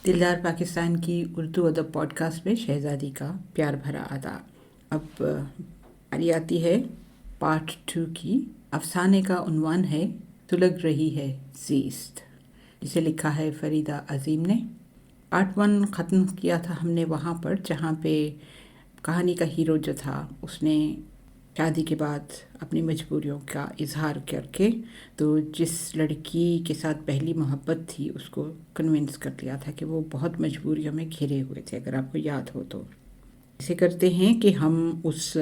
दिलदार पाकिस्तान की उर्दू अदब पॉडकास्ट में शहज़ादी का प्यार भरा आदाब। अब बारी आती है पार्ट 2 की। अफसाने का उन्वान है सुलग रही है ज़ीस्त, जिसे लिखा है फरीदा अजीम ने। पार्ट 1 ख़त्म किया था हमने वहाँ पर जहाँ पे कहानी का हीरो जो था उसने शादी के बाद अपनी मजबूरियों का इजहार करके तो जिस लड़की के साथ पहली मोहब्बत थी उसको कन्विंस कर लिया था कि वो बहुत मजबूरियों में घिरे हुए थे, अगर आपको याद हो तो। इसे करते हैं कि हम उस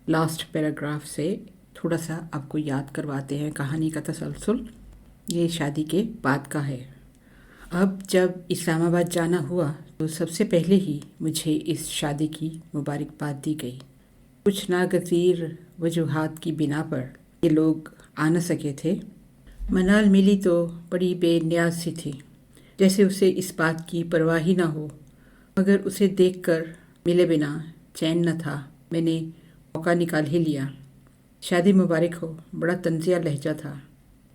लास्ट पैराग्राफ से थोड़ा सा आपको याद करवाते हैं कहानी का तसलसल। ये शादी के बाद का है। अब जब इस्लामाबाद जाना हुआ तो सबसे पहले ही मुझे इस शादी की मुबारकबाद दी गई। कुछ नागज़ीर वजूहात की बिना पर ये लोग आ न सके थे। मनाल मिली तो बड़ी बेनियाज सी थी, जैसे उसे इस बात की परवाह ही ना हो, मगर उसे देखकर मिले बिना चैन न था। मैंने मौका निकाल ही लिया। शादी मुबारक हो, बड़ा तंजिया लहजा था।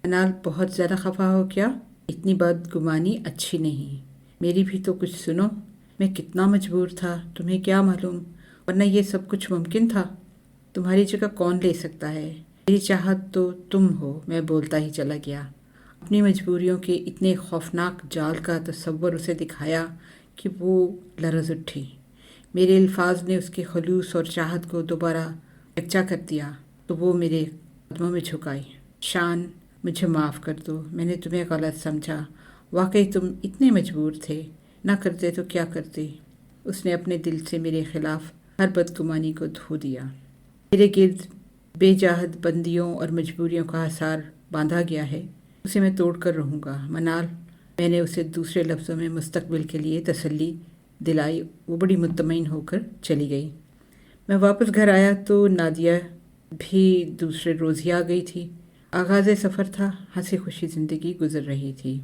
मनाल बहुत ज़्यादा खफा हो क्या? इतनी बदगुमानी अच्छी नहीं। मेरी भी तो कुछ सुनो। मैं कितना मजबूर था तुम्हें क्या मालूम, वरना ये सब कुछ मुमकिन था। तुम्हारी जगह कौन ले सकता है? मेरी चाहत तो तुम हो। मैं बोलता ही चला गया। अपनी मजबूरियों के इतने खौफनाक जाल का तस्वर उसे दिखाया कि वो लरज़ उठी। मेरे अल्फाज ने उसके खलूस और चाहत को दोबारा यकजा कर दिया तो वो मेरे कदमों में झुकाई। शान, मुझे माफ़ कर दो, मैंने तुम्हें गलत समझा। वाकई तुम इतने मजबूर थे, ना करते तो क्या करते। उसने अपने दिल से मेरे ख़िलाफ़ हर बदगुमानी को धो दिया। मेरे गिर्द बेजाहद बंदियों और मजबूरियों का हसार बांधा गया है, उसे मैं तोड़ कर रहूँगा। मनाल, मैंने उसे दूसरे लफ्ज़ों में मुस्तकबिल के लिए तसल्ली दिलाई। वो बड़ी मुतमईन होकर चली गई। मैं वापस घर आया तो नादिया भी दूसरे रोज़ ही आ गई थी। आगाज़ सफ़र था, हंसी खुशी ज़िंदगी गुजर रही थी।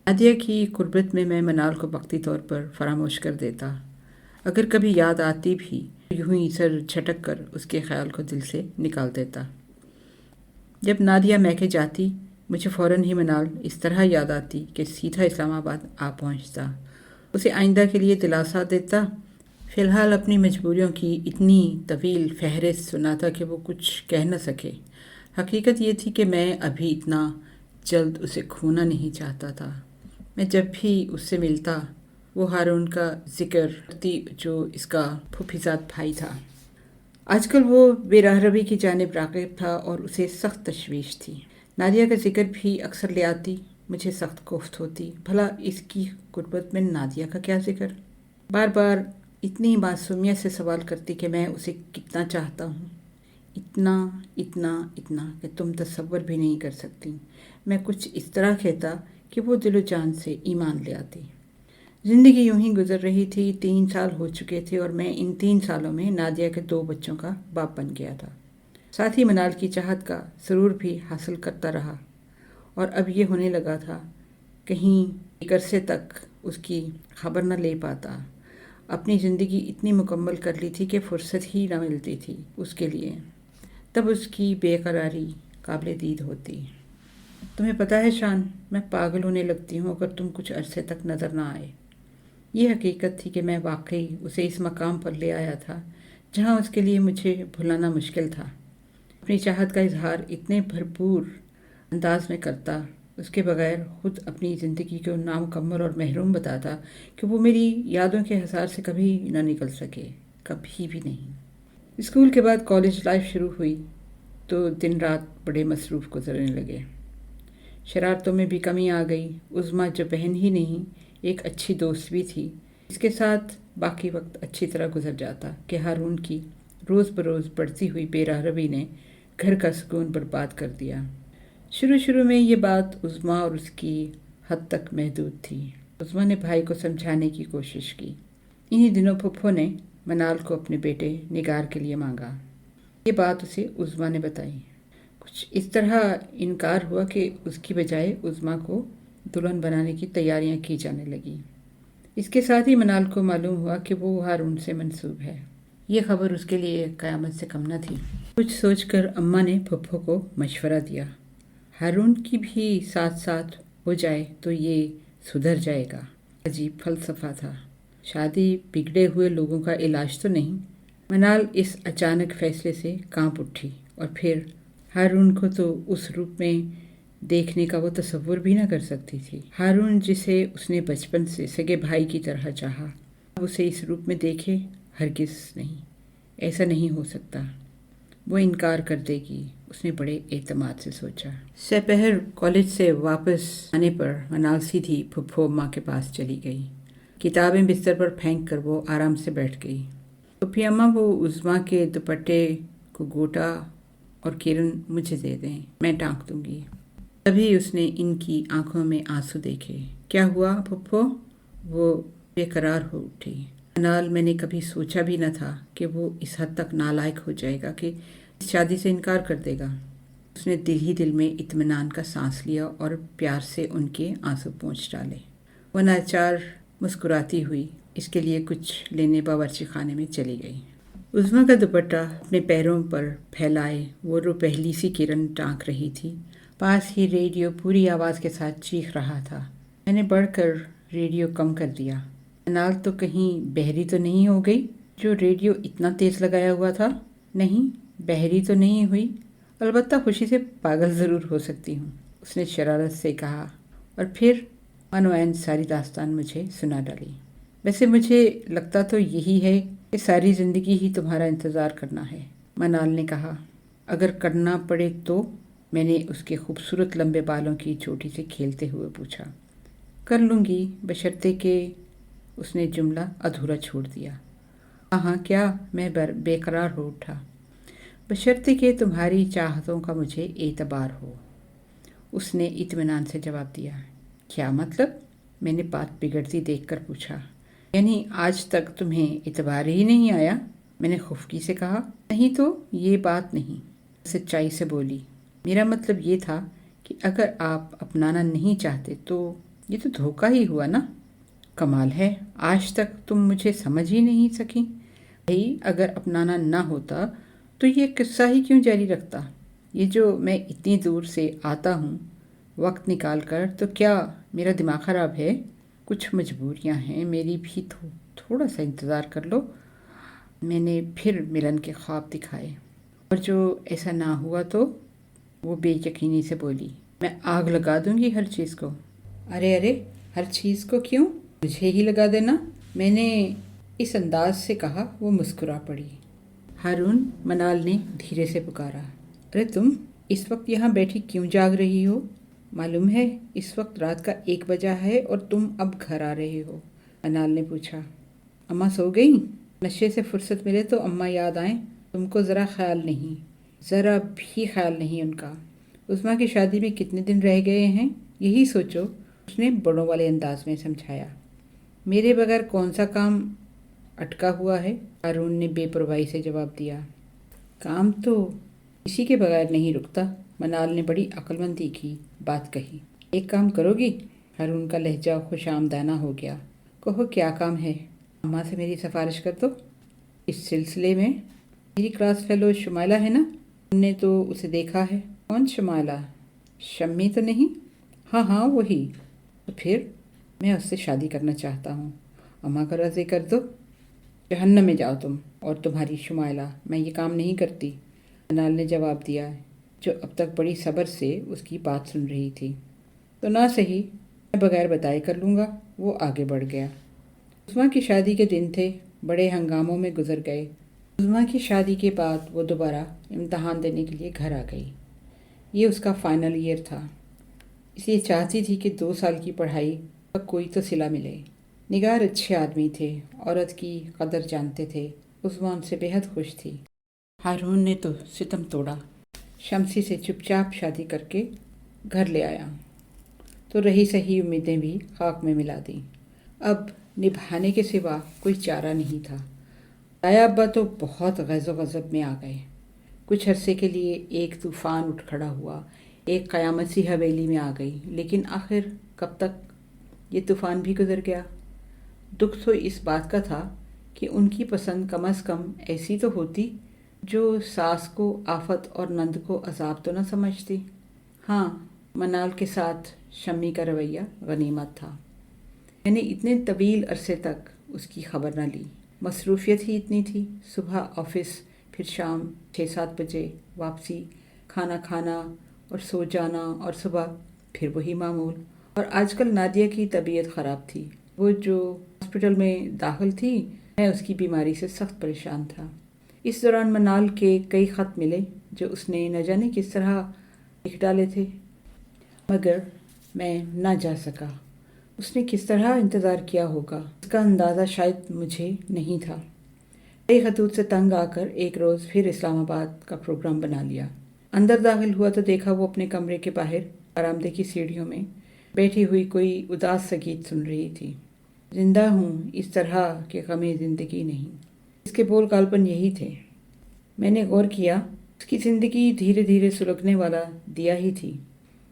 नादिया की कुर्बत में मैं मनाल को वक्ती तौर पर फरामोश कर देता। अगर कभी याद आती भी तो यूं ही सर झटक कर उसके ख्याल को दिल से निकाल देता। जब नादिया मैके जाती मुझे फ़ौरन ही मनाल इस तरह याद आती कि सीधा इस्लामाबाद आ पहुंचता, उसे आइंदा के लिए दिलासा देता। फ़िलहाल अपनी मजबूरियों की इतनी तवील फहरिस्त सुनाता कि वो कुछ कह न सके। हकीकत ये थी कि मैं अभी इतना जल्द उसे खोना नहीं चाहता था। मैं जब भी उससे मिलता वो हारून का जिक्र करती जो इसका फूफीज़ाद भाई था। आजकल वो बेराहरवी की जानिब राग़िब था और उसे सख्त तशवीश थी। नादिया का जिक्र भी अक्सर ले आती। मुझे सख्त कोफ्त होती, भला इसकी गुर्बत में नादिया का क्या जिक्र। बार बार इतनी मासूमियत से सवाल करती कि मैं उसे कितना चाहता हूँ। इतना इतना इतना कि तुम तसव्वुर भी नहीं कर सकती। मैं कुछ इस तरह कहता कि वो दिलो जान से ईमान ले आती। ज़िंदगी यूं ही गुजर रही थी। 3 साल हो चुके थे और मैं इन 3 सालों में नादिया के 2 बच्चों का बाप बन गया था। साथ ही मनाल की चाहत का सरूर भी हासिल करता रहा और अब ये होने लगा था कहीं एक अरसे तक उसकी खबर न ले पाता। अपनी ज़िंदगी इतनी मुकम्मल कर ली थी कि फ़ुर्सत ही न मिलती थी उसके लिए। तब उसकी बेकरारी काबिल दीद होती। तुम्हें पता है शान, मैं पागल होने लगती हूँ अगर तुम कुछ अरसे तक नज़र ना आए। ये हकीकत थी कि मैं वाकई उसे इस मकाम पर ले आया था जहाँ उसके लिए मुझे भुलाना मुश्किल था। अपनी चाहत का इजहार इतने भरपूर अंदाज में करता, उसके बगैर ख़ुद अपनी ज़िंदगी को नामुकम्मल और महरूम बताता कि वो मेरी यादों के हसार से कभी ना निकल सके, कभी भी नहीं। स्कूल के बाद कॉलेज लाइफ शुरू हुई तो दिन रात बड़े मसरूफ़ गुजरने लगे। शरारतों में भी कमी आ गई। उज़्मा जो बहन ही नहीं एक अच्छी दोस्त भी थी, इसके साथ बाकी वक्त अच्छी तरह गुजर जाता कि हारून की रोज़ बरोज़ बढ़ती हुई बेराहरवी ने घर का सुकून बर्बाद कर दिया। शुरू में ये बात उज़्मा और उसकी हद तक महदूद थी। उज़्मा ने भाई को समझाने की कोशिश की। इन्हीं दिनों फुफ्फो ने मनाल को अपने बेटे निगार के लिए मांगा। ये बात उसे उज़्मा ने बताई। कुछ इस तरह इनकार हुआ कि उसकी बजाय उज़्मा को दुल्हन बनाने की तैयारियां की जाने लगी। इसके साथ ही मनाल को मालूम हुआ कि वो हारून से मंसूब है। ये खबर उसके लिए क़यामत से कम न थी। कुछ सोचकर अम्मा ने फुफ्फो को मशवरा दिया, हारून की भी साथ साथ हो जाए तो ये सुधर जाएगा। अजीब फलसफा था। शादी बिगड़े हुए लोगों का इलाज तो नहीं। मनाल इस अचानक फैसले से कांप उठी और फिर हारून को तो उस रूप में देखने का वो तसव्वुर भी न कर सकती थी। हारून जिसे उसने बचपन से सगे भाई की तरह चाहा, अब उसे इस रूप में देखे, हरगिज़ नहीं, ऐसा नहीं हो सकता। वो इनकार कर देगी, उसने बड़े एतमाद से सोचा। दोपहर कॉलेज से वापस आने पर मनाल सीधी फुफ्फो माँ के पास चली गई। किताबें बिस्तर पर फेंक कर वो आराम से बैठ गई। फुफ्फी अम्मा, वो उज़्मा के दुपट्टे को गोटा और किरण मुझे दे दें, मैं टाँक दूंगी। तभी उसने इनकी आंखों में आंसू देखे। क्या हुआ फुफ्फो? वो बेकरार हो उठी। मनाल, मैंने कभी सोचा भी न था कि वो इस हद तक नालायक हो जाएगा कि इस शादी से इनकार कर देगा। उसने दिल ही दिल में इत्मीनान का सांस लिया और प्यार से उनके आंसू पोंछ डाले। वो नाचार मुस्कुराती हुई इसके लिए कुछ लेने बावर्ची खाने में चली गई। उज़्मा का दुपट्टा अपने पैरों पर फैलाए वो रुपहली सी किरण टाँक रही थी। पास ही रेडियो पूरी आवाज़ के साथ चीख रहा था। मैंने बढ़कर रेडियो कम कर दिया। मनाल तो कहीं बहरी तो नहीं हो गई जो रेडियो इतना तेज़ लगाया हुआ था? नहीं, बहरी तो नहीं हुई, अलबत्ता खुशी से पागल ज़रूर हो सकती हूँ, उसने शरारत से कहा और फिर मनोएन सारी दास्तान मुझे सुना डाली। वैसे मुझे लगता तो यही है कि सारी ज़िंदगी ही तुम्हारा इंतज़ार करना है, मनाल ने कहा। अगर करना पड़े तो? मैंने उसके खूबसूरत लंबे बालों की चोटी से खेलते हुए पूछा। कर लूँगी, बशर्ते कि उसने जुमला अधूरा छोड़ दिया। हाँ, क्या? मैं बेकरार हो उठा। बशर्ते कि तुम्हारी चाहतों का मुझे एतबार हो, उसने इत्मीनान से जवाब दिया। क्या मतलब? मैंने बात बिगड़ती देखकर पूछा। यानी आज तक तुम्हें एतबार ही नहीं आया? मैंने खुफकी से कहा। नहीं तो ये बात नहीं, सच्चाई से बोली। मेरा मतलब ये था कि अगर आप अपनाना नहीं चाहते तो ये तो धोखा ही हुआ ना। कमाल है, आज तक तुम मुझे समझ ही नहीं सकी। भाई, अगर अपनाना ना होता तो ये किस्सा ही क्यों जारी रखता? ये जो मैं इतनी दूर से आता हूँ वक्त निकाल कर, तो क्या मेरा दिमाग ख़राब है? कुछ मजबूरियाँ हैं मेरी भी, थोड़ा सा इंतज़ार कर लो। मैंने फिर मिलन के ख्वाब दिखाए। और जो ऐसा ना हुआ तो? वो बेयकीनी से बोली। मैं आग लगा दूंगी हर चीज़ को। अरे अरे, हर चीज़ को क्यों? मुझे ही लगा देना, मैंने इस अंदाज से कहा। वो मुस्कुरा पड़ी। हारून, मनाल ने धीरे से पुकारा। अरे तुम इस वक्त यहाँ बैठी क्यों जाग रही हो? मालूम है इस वक्त रात का 1 बजा है और तुम अब घर आ रहे हो, मनाल ने पूछा। अम्मा सो गई? नशे से फुर्सत मिले तो अम्मा याद आए। तुमको ज़रा ख्याल नहीं, ज़रा भी ख्याल नहीं उनका। उस्मा की शादी में कितने दिन रह गए हैं, यही सोचो, उसने बड़ों वाले अंदाज में समझाया। मेरे बगैर कौन सा काम अटका हुआ है? हारून ने बेपरवाही से जवाब दिया। काम तो किसी के बगैर नहीं रुकता, मनाल ने बड़ी अक्लमंदी की बात कही। एक काम करोगी? हारून का लहजा खुशामदाना हो गया। कहो, क्या काम है? अम्मा से मेरी सिफारिश कर दो इस सिलसिले में। मेरी क्लास फेलो शुमाइला है ना, तुमने तो उसे देखा है। कौन शुमाइला? शम्मी तो नहीं? हाँ हाँ, वही। तो फिर मैं उससे शादी करना चाहता हूँ, अम्मा का राज़ी कर दो। जहन्नम में जाओ तुम और तुम्हारी शुमाइला, मैं ये काम नहीं करती, मनाल ने जवाब दिया, जो अब तक बड़ी सब्र से उसकी बात सुन रही थी। तो ना सही, मैं बगैर बताए कर लूँगा। वो आगे बढ़ गया। उस्मा की शादी के दिन थे, बड़े हंगामों में गुजर गए। उस्मा की शादी के बाद वो दोबारा इम्तहान देने के लिए घर आ गई। ये उसका फाइनल ईयर था, इसलिए चाहती थी कि 2 साल की पढ़ाई का कोई तो सिला मिले। निगार अच्छे आदमी थे, औरत की कदर जानते थे। उस्मा उनसे बेहद खुश थी। हारून ने तो सितम तोड़ा, शमसी से चुपचाप शादी करके घर ले आया तो रही सही उम्मीदें भी खाक में मिला दी। अब निभाने के सिवा कोई चारा नहीं था। ताया अब्बा तो बहुत गज़ो गज़ब में आ गए। कुछ अरसे के लिए एक तूफ़ान उठ खड़ा हुआ, एक क़यामत सी हवेली में आ गई, लेकिन आखिर कब तक ये तूफ़ान भी गुजर गया। दुख तो इस बात का था कि उनकी पसंद कम अज़ कम ऐसी तो होती जो सास को आफत और नंद को अजाब तो न समझती। हाँ, मनाल के साथ शम्मी का रवैया गनीमत था। میں نے اتنے طویل عرصے تک اس کی خبر نہ لی۔ مصروفیت ہی اتنی تھی، صبح آفس، پھر شام 6-7 بجے واپسی، کھانا کھانا اور سو جانا، اور صبح پھر وہی معمول۔ اور آج کل نادیہ کی طبیعت خراب تھی۔ وہ جو ہاسپٹل میں داخل تھی، میں اس کی بیماری سے سخت پریشان تھا۔ اس دوران منال کے کئی خط ملے جو اس نے نہ جانے کس طرح لکھ ڈالے تھے، مگر میں نہ جا سکا۔ اس نے کس طرح انتظار کیا ہوگا، اس کا اندازہ شاید مجھے نہیں تھا۔ کئی خطوط سے تنگ آ کر ایک روز پھر اسلام آباد کا پروگرام بنا لیا۔ اندر داخل ہوا تو دیکھا وہ اپنے کمرے کے باہر برآمدے کی سیڑھیوں میں بیٹھی ہوئی کوئی اداس سا گیت سن رہی تھی۔ زندہ ہوں اس طرح کہ غم زندگی نہیں، اس کے بول غالباً یہی تھے۔ میں نے غور کیا، اس کی زندگی دھیرے دھیرے سلگنے والا دیا ہی تھی۔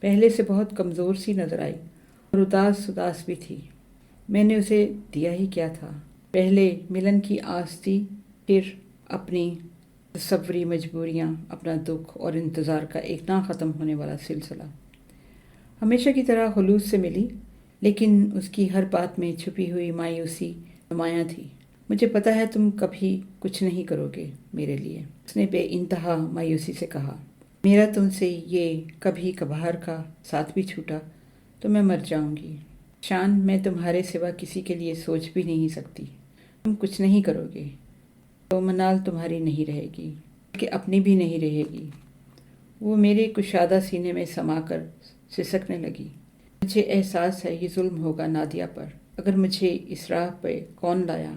پہلے سے بہت کمزور سی نظر آئی اور اداس بھی تھی۔ میں نے اسے دیا ہی کیا تھا؟ پہلے ملن کی آس تھی، پھر اپنی تصوری مجبوریاں، اپنا دکھ اور انتظار کا ایک نہ ختم ہونے والا سلسلہ۔ ہمیشہ کی طرح خلوص سے ملی، لیکن اس کی ہر بات میں چھپی ہوئی مایوسی نمایاں تھی۔ مجھے پتہ ہے تم کبھی کچھ نہیں کرو گے میرے لیے، اس نے بے انتہا مایوسی سے کہا۔ میرا تم سے یہ کبھی کبھار کا ساتھ بھی چھوٹا تو میں مر جاؤں گی۔ شان، میں تمہارے سوا کسی کے لیے سوچ بھی نہیں سکتی۔ تم کچھ نہیں کرو گے تو منال تمہاری نہیں رہے گی، کہ اپنی بھی نہیں رہے گی۔ وہ میرے کشادہ سینے میں سما کر سسکنے لگی۔ مجھے احساس ہے یہ ظلم ہوگا نادیہ پر۔ اگر مجھے اس راہ پہ کون لایا؟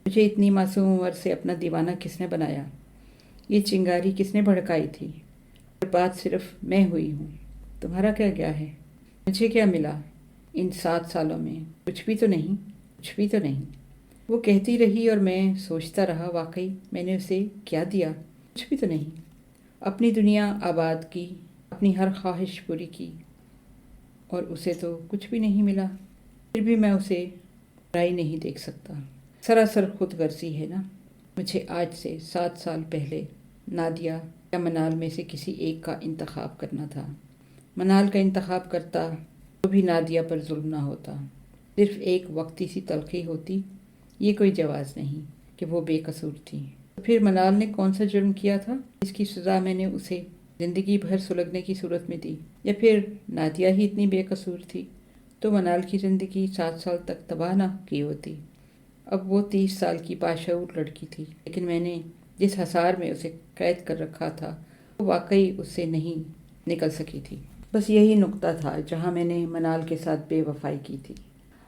مجھے اتنی معصوم عمر سے اپنا دیوانہ کس نے بنایا؟ یہ چنگاری کس نے بھڑکائی تھی؟ اور بات صرف میں ہوئی ہوں۔ تمہارا کیا گیا ہے؟ مجھے کیا ملا ان 7 سالوں میں؟ کچھ بھی تو نہیں، کچھ بھی تو نہیں۔ وہ کہتی رہی اور میں سوچتا رہا، واقعی میں نے اسے کیا دیا؟ کچھ بھی تو نہیں۔ اپنی دنیا آباد کی، اپنی ہر خواہش پوری کی، اور اسے تو کچھ بھی نہیں ملا۔ پھر بھی میں اسے برائی نہیں دیکھ سکتا۔ سراسر خود غرضی ہے نا۔ مجھے آج سے 7 سال پہلے نادیہ یا منال میں سے کسی ایک کا انتخاب کرنا تھا۔ منال کا انتخاب کرتا تو بھی نادیہ پر ظلم نہ ہوتا، صرف ایک وقتی سی تلخی ہوتی۔ یہ کوئی جواز نہیں کہ وہ بے قصور تھی۔ تو پھر منال نے کون سا جرم کیا تھا جس کی سزا میں نے اسے زندگی بھر سلگنے کی صورت میں دی؟ یا پھر نادیہ ہی اتنی بے قصور تھی تو منال کی زندگی 7 سال تک تباہ نہ کی ہوتی؟ اب وہ 30 سال کی باشعور لڑکی تھی، لیکن میں نے جس حصار میں اسے قید کر رکھا تھا وہ واقعی اس سے نہیں نکل سکی تھی۔ بس یہی نقطہ تھا جہاں میں نے منال کے ساتھ بے وفائی کی تھی۔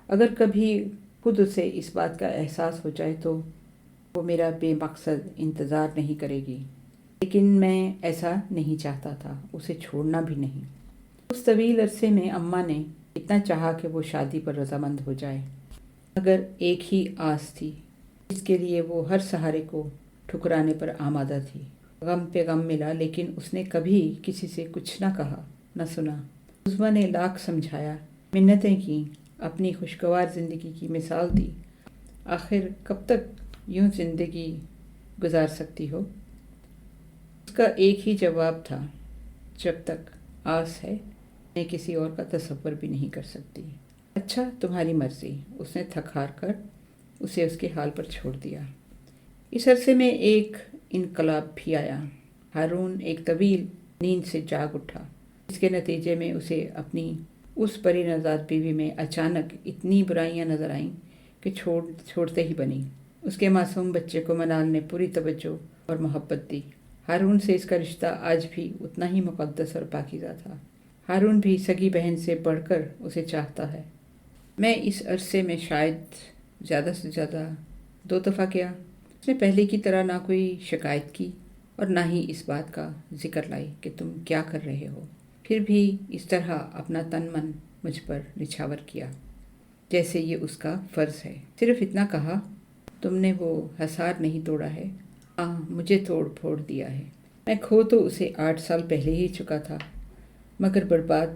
اگر کبھی خود اسے اس بات کا احساس ہو جائے تو وہ میرا بے مقصد انتظار نہیں کرے گی، لیکن میں ایسا نہیں چاہتا تھا، اسے چھوڑنا بھی نہیں۔ اس طویل عرصے میں اماں نے اتنا چاہا کہ وہ شادی پر رضامند ہو جائے، مگر ایک ہی آس تھی جس کے لیے وہ ہر سہارے کو ٹھکرانے پر آمادہ تھی۔ غم پہ غم ملا، لیکن اس نے کبھی کسی سے کچھ نہ کہا، نہ سنا۔ عظمیٰ نے لاکھ سمجھایا، منتیں کیں، اپنی خوشگوار زندگی کی مثال دی۔ آخر کب تک یوں زندگی گزار سکتی ہو؟ اس کا ایک ہی جواب تھا، جب تک آس ہے میں کسی اور کا تصور بھی نہیں کر سکتی۔ اچھا، تمہاری مرضی۔ اس نے تھک ہار کر اسے اس کے حال پر چھوڑ دیا۔ اس عرصے میں ایک انقلاب بھی آیا۔ ہارون ایک طویل نیند سے جاگ اٹھا، جس کے نتیجے میں اسے اپنی اس پری نژاد بیوی میں اچانک اتنی برائیاں نظر آئیں کہ چھوڑتے ہی بنی۔ اس کے معصوم بچے کو منال نے پوری توجہ اور محبت دی۔ ہارون سے اس کا رشتہ آج بھی اتنا ہی مقدس اور پاکیزہ تھا۔ ہارون بھی سگی بہن سے بڑھ کر اسے چاہتا ہے۔ میں اس عرصے میں شاید زیادہ سے زیادہ 2 دفعہ گیا۔ اس نے پہلے کی طرح نہ کوئی شکایت کی اور نہ ہی اس بات کا ذکر لائی کہ تم کیا کر رہے ہو۔ پھر بھی اس طرح اپنا تن من مجھ پر نچھاور کیا جیسے یہ اس کا فرض ہے۔ صرف اتنا کہا، تم نے وہ حصار نہیں توڑا ہے، ہاں مجھے توڑ پھوڑ دیا ہے۔ میں کھو تو اسے 8 سال پہلے ہی چکا تھا، مگر برباد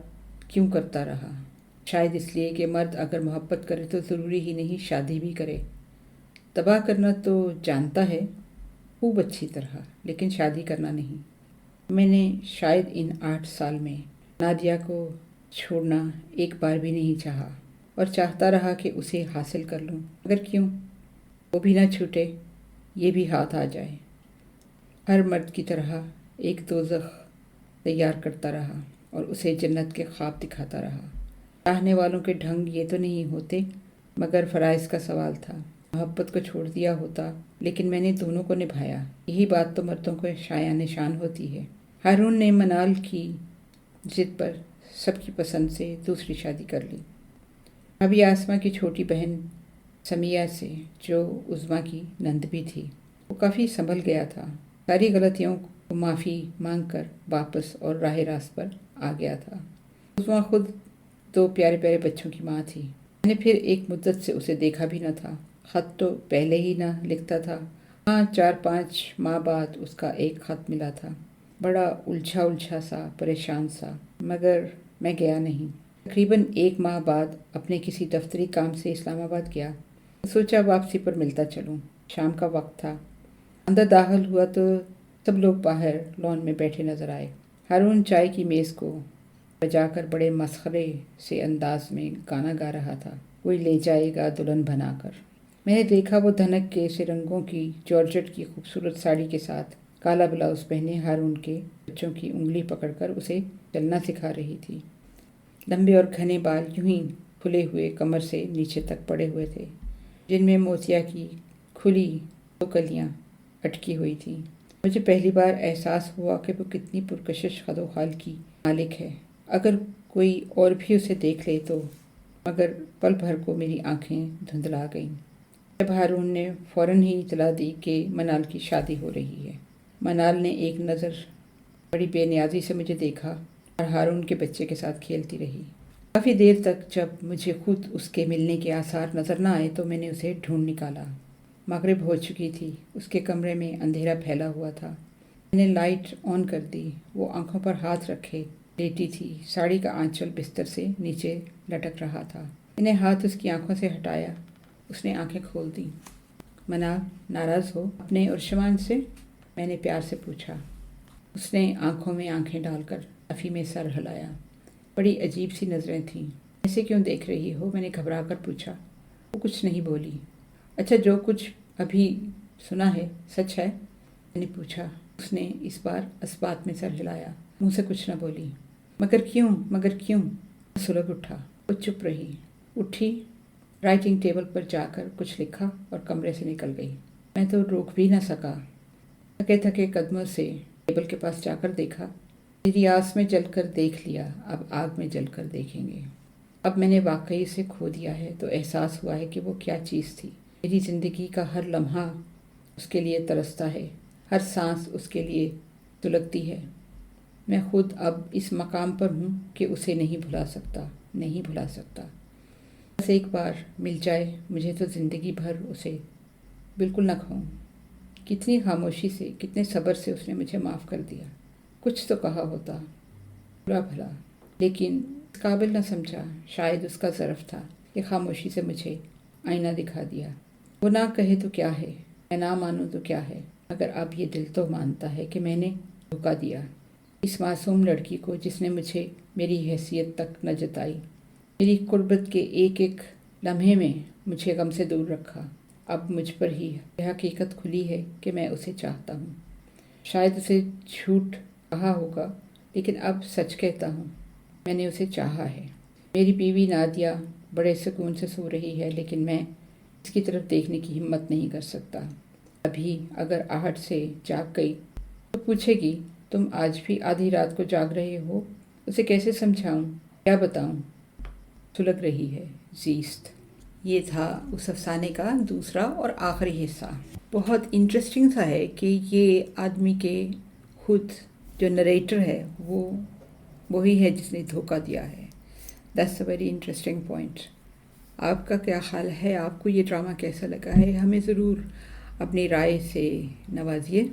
کیوں کرتا رہا؟ شاید اس لیے کہ مرد اگر محبت کرے تو ضروری ہی نہیں شادی بھی کرے۔ تباہ کرنا تو جانتا ہے خوب اچھی طرح، لیکن شادی کرنا نہیں۔ میں نے شاید ان 8 سال میں نادیہ کو چھوڑنا ایک بار بھی نہیں چاہا۔ اور چاہتا رہا کہ اسے حاصل کر لوں، مگر کیوں؟ وہ بھی نہ چھوٹے، یہ بھی ہاتھ آ جائے۔ ہر مرد کی طرح ایک دوزخ تیار کرتا رہا اور اسے جنت کے خواب دکھاتا رہا۔ چاہنے والوں کے ڈھنگ یہ تو نہیں ہوتے، مگر فرائض کا سوال تھا۔ محبت کو چھوڑ دیا ہوتا، لیکن میں نے دونوں کو نبھایا۔ یہی بات تو مردوں کو شایع نشان ہوتی ہے۔ ہارون نے منال کی ضد پر سب کی پسند سے دوسری شادی کر لی۔ ابھی آسما کی چھوٹی بہن سمیہ سے، جو عظمیٰ کی نند بھی تھی، وہ کافی سنبھل گیا تھا۔ ساری غلطیوں کو معافی مانگ کر واپس اور راہ راست پر آ گیا تھا۔ عظمیٰ خود 2 پیارے پیارے بچوں کی ماں تھی۔ میں نے پھر ایک مدت سے اسے دیکھا بھی نہ تھا۔ خط تو پہلے ہی نہ لکھتا تھا۔ ہاں، 4-5 ماہ بعد اس کا ایک خط ملا تھا، بڑا الجھا سا، پریشان سا، مگر میں گیا نہیں۔ تقریباً 1 ماہ بعد اپنے کسی دفتری کام سے اسلام آباد گیا۔ سوچا واپسی پر ملتا چلوں۔ شام کا وقت تھا۔ اندر داخل ہوا تو سب لوگ باہر لان میں بیٹھے نظر آئے۔ ہارون چائے کی میز کو بجا کر بڑے مسخرے سے انداز میں گانا گا رہا تھا، کوئی لے جائے گا دلہن بنا کر۔ میں نے دیکھا وہ دھنک کے سے رنگوں کی جارجٹ کی خوبصورت ساڑی کے ساتھ کالا بلاؤز پہنے ہارون کے بچوں کی انگلی پکڑ کر اسے چلنا سکھا رہی تھی۔ لمبے اور گھنے بال یوں ہی کھلے ہوئے کمر سے نیچے تک پڑے ہوئے تھے، جن میں موتیا کی کھلی 2 کلیاں اٹکی ہوئی تھیں۔ مجھے پہلی بار احساس ہوا کہ وہ کتنی پرکشش خد و خال کی مالک ہے۔ اگر کوئی اور بھی اسے دیکھ لے تو، مگر پل بھر کو میری آنکھیں دھندلا گئیں جب ہارون نے فوراً ہی اطلاع دی کہ منال کی شادی ہو رہی ہے۔ منال نے ایک نظر بڑی بے نیازی سے مجھے دیکھا اور ہارون کے بچے کے ساتھ کھیلتی رہی۔ کافی دیر تک جب مجھے خود اس کے ملنے کے آثار نظر نہ آئے تو میں نے اسے ڈھونڈ نکالا۔ مغرب ہو چکی تھی، اس کے کمرے میں اندھیرا پھیلا ہوا تھا۔ میں نے لائٹ آن کر دی۔ وہ آنکھوں پر ہاتھ رکھے لیٹی تھی، ساڑی کا آنچل بستر سے نیچے لٹک رہا تھا۔ میں نے ہاتھ اس کی آنکھوں سے ہٹایا۔ اس نے آنکھیں کھول دیں۔ منال، ناراض ہو اپنے ارشمان سے؟ میں نے پیار سے پوچھا۔ اس نے آنکھوں میں آنکھیں ڈال کر افی میں سر ہلایا۔ بڑی عجیب سی نظریں تھیں۔ ایسے کیوں دیکھ رہی ہو؟ میں نے گھبرا کر پوچھا۔ وہ کچھ نہیں بولی۔ اچھا، جو کچھ ابھی سنا ہے سچ ہے؟ میں نے پوچھا۔ اس نے اس بار اثبات میں سر ہلایا، منہ سے کچھ نہ بولی۔ مگر کیوں؟ سلگ اٹھا۔ وہ چپ رہی۔ اٹھی، رائٹنگ ٹیبل پر جا کر کچھ لکھا اور کمرے سے نکل گئی۔ میں تو روک بھی نہ سکا۔ تھکے تھکے قدموں سے ٹیبل کے پاس جا کر دیکھا۔ میری آس میں جل کر دیکھ لیا، اب آگ میں جل کر دیکھیں گے۔ اب میں نے واقعی اسے کھو دیا ہے تو احساس ہوا ہے کہ وہ کیا چیز تھی۔ میری زندگی کا ہر لمحہ اس کے لیے ترستا ہے، ہر سانس اس کے لیے سلگتی ہے۔ میں خود اب اس مقام پر ہوں کہ اسے نہیں بھلا سکتا۔ بس ایک بار مل جائے مجھے تو زندگی بھر اسے بالکل نہ کھوؤں۔ کتنی خاموشی سے، کتنے صبر سے اس نے مجھے معاف کر دیا۔ کچھ تو کہا ہوتا، برا بھلا، لیکن اس قابل نہ سمجھا۔ شاید اس کا ظرف تھا کہ خاموشی سے مجھے آئینہ دکھا دیا۔ وہ نہ کہے تو کیا ہے، میں نہ مانوں تو کیا ہے، مگر اب یہ دل تو مانتا ہے کہ میں نے دھوکہ دیا اس معصوم لڑکی کو جس نے مجھے میری حیثیت تک نہ جتائی، میری قربت کے ایک ایک لمحے میں مجھے غم سے دور رکھا۔ اب مجھ پر ہی یہ حقیقت کھلی ہے کہ میں اسے چاہتا ہوں۔ شاید اسے جھوٹ کہا ہوگا، لیکن اب سچ کہتا ہوں، میں نے اسے چاہا ہے۔ میری بیوی نادیہ بڑے سکون سے سو رہی ہے، لیکن میں اس کی طرف دیکھنے کی ہمت نہیں کر سکتا۔ ابھی اگر آہٹ سے جاگ گئی تو پوچھے گی، تم آج بھی آدھی رات کو جاگ رہے ہو؟ اسے کیسے سمجھاؤں، کیا بتاؤں؟ سلگ رہی ہے زیست۔ یہ تھا اس افسانے کا دوسرا اور آخری حصہ۔ بہت انٹرسٹنگ سا ہے کہ یہ آدمی کے خود جو نریٹر ہے وہ وہی ہے جس نے دھوکہ دیا ہے۔ That's a very interesting point. آپ کا کیا خیال ہے؟ آپ کو یہ ڈرامہ کیسا لگا ہے؟ ہمیں ضرور اپنی رائے سے نوازیے۔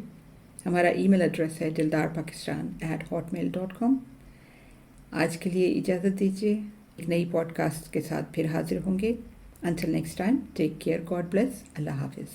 ہمارا ای میل ایڈریس ہے dildarpakistan@hotmail.com۔ آج کے لیے اجازت دیجیے، ایک نئی پوڈ کاسٹ کے ساتھ پھر حاضر ہوں گے۔ Until next time, take care, God bless, اللہ حافظ۔